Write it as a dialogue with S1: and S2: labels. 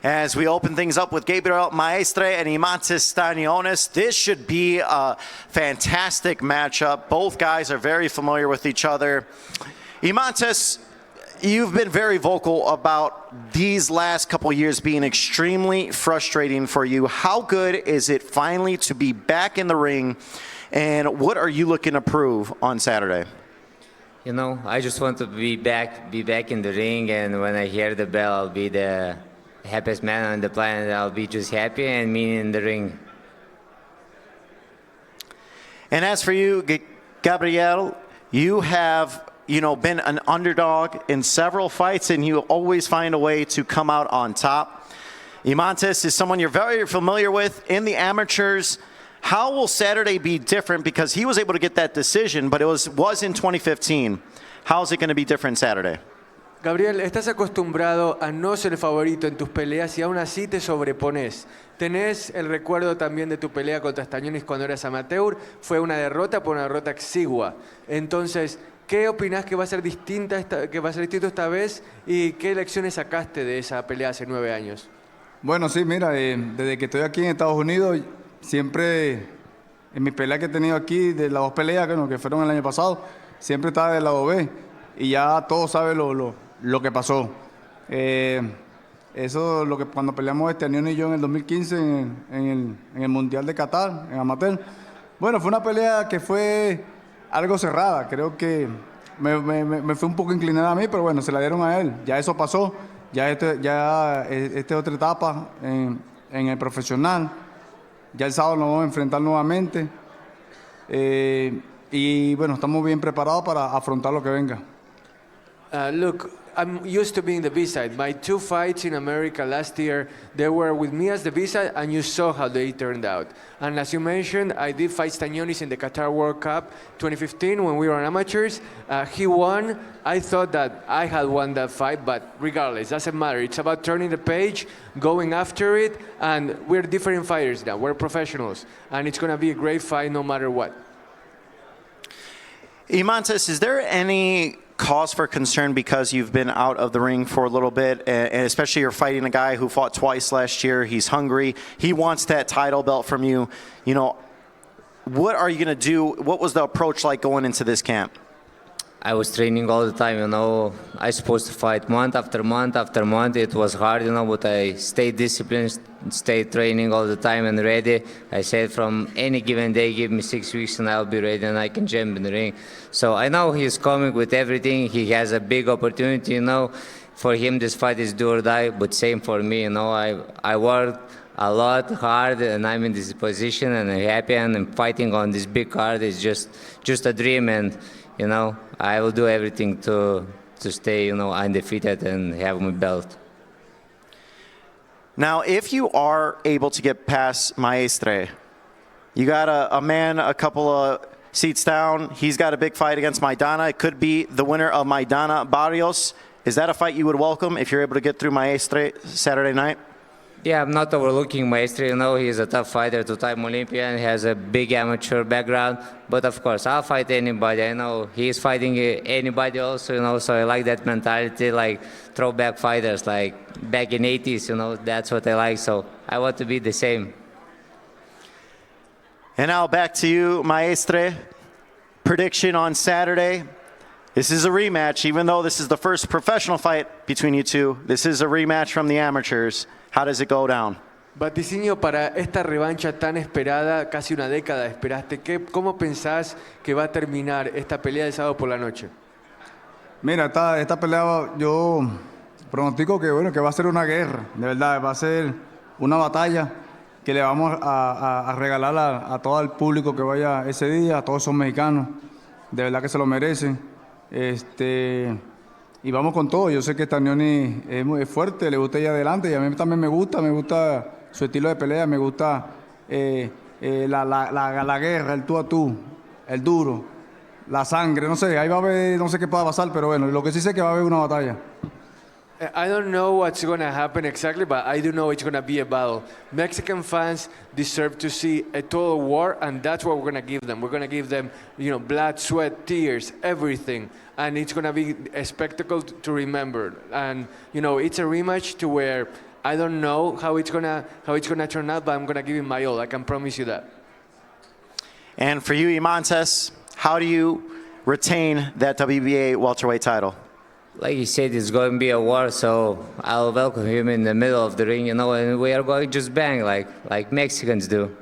S1: As we open things up with Gabriel Maestre and Eimantas Stanionis, this should be a fantastic matchup. Both guys are very familiar with each other. Eimantas, you've been very vocal about these last couple years being extremely frustrating for you. How good is it finally to be back in the ring, and what are you looking to prove on Saturday?
S2: You know, I just want to be back in the ring, and when I hear the bell, I'll be the happiest man on the planet. I'll be just happy and me in the ring.
S1: And as for you, Gabriel, you have been an underdog in several fights, and you always find a way to come out on top. Eimantas is someone you're very familiar with in the amateurs. How will Saturday be different? Because he was able to get that decision, but it was in 2015. How is it going to be different Saturday?
S3: Gabriel, estás acostumbrado a no ser favorito en tus peleas y aún así te sobrepones. Tenés el recuerdo también de tu pelea contra Stanionis cuando eras amateur. Fue una derrota, por una derrota exigua. Entonces, ¿qué opinás que va a ser distinto esta vez y qué lecciones sacaste de esa pelea hace 9 años?
S4: Bueno, sí, mira, desde que estoy aquí en Estados Unidos, siempre en mis peleas que he tenido aquí, de las 2 peleas que fueron el año pasado, siempre estaba del lado B y ya todos saben lo que pasó. Eso lo que cuando peleamos Stanionis y yo en el 2015 en el Mundial de Qatar, en amateur. Bueno, fue una pelea que fue algo cerrada. Creo que me fue un poco inclinada a mí, pero bueno, se la dieron a él. Ya eso pasó. Ya esta es otra etapa en el profesional. Ya el sábado nos vamos a enfrentar nuevamente. Y bueno, estamos bien preparados para afrontar lo que venga.
S3: Look, I'm used to being the B-side. My 2 fights in America last year, they were with me as the B-side, and you saw how they turned out. And as you mentioned, I did fight Stanionis in the Qatar World Cup 2015 when we were amateurs. He won. I thought that I had won that fight, but regardless, doesn't matter. It's about turning the page, going after it, and we're different fighters now. We're professionals, and it's going to be a great fight no matter what.
S1: Eimantas, is there any cause for concern because you've been out of the ring for a little bit, and especially you're fighting a guy who fought twice last year? He's hungry. He wants that title belt from you. What are you going to do? What was the approach like going into this camp?
S2: I was training all the time, I was supposed to fight month after month after month. It was hard, but I stayed disciplined, stayed training all the time and ready. I said from any given day, give me 6 weeks and I'll be ready and I can jump in the ring. So I know he's coming with everything. He has a big opportunity, For him, this fight is do or die, but same for me, I worked a lot hard and I'm in this position and I'm happy and I'm fighting on this big card. It's just a dream, and I will do everything to stay, undefeated and have my belt.
S1: Now, if you are able to get past Maestre, you got a man a couple of seats down. He's got a big fight against Maidana. It could be the winner of Maidana Barrios. Is that a fight you would welcome if you're able to get through Maestre Saturday night?
S2: Yeah, I'm not overlooking Maestre. He's a tough fighter, 2-time Olympian, has a big amateur background. But of course, I'll fight anybody. I know he's fighting anybody also, so I like that mentality, like throwback fighters, like back in 80s, that's what I like. So I want to be the same.
S1: And now back to you, Maestre. Prediction on Saturday. This is a rematch, even though this is the first professional fight between you two. This is a rematch from the amateurs. How does it go down?
S3: Vaticinio para esta revancha tan esperada, casi una década esperaste. ¿Cómo pensás que va a terminar esta pelea de sábado por la noche?
S4: Mira, esta pelea yo pronostico que va a ser una guerra, de verdad, va a ser una batalla que le vamos a regalar a todo el público que vaya ese día, a todos esos mexicanos, de verdad que se lo merecen. Y vamos con todo. Yo sé que Stanionis es muy fuerte, le gusta ir adelante y a mí también me gusta su estilo de pelea, me gusta la guerra, el tú a tú, el duro, la sangre, no sé, ahí va a haber, no sé qué pueda pasar, pero bueno, lo que sí sé es que va a haber una batalla.
S3: I don't know what's going to happen exactly, but I do know it's going to be a battle. Mexican fans deserve to see a total war, and that's what we're going to give them. We're going to give them, blood, sweat, tears, everything. And it's going to be a spectacle to remember. And, it's a rematch to where I don't know how it's gonna turn out, but I'm gonna give it my all. I can promise you that.
S1: And for you, Eimantas, how do you retain that WBA welterweight title?
S2: Like you said, it's going to be a war, so I'll welcome him in the middle of the ring, and we are going to just bang like Mexicans do.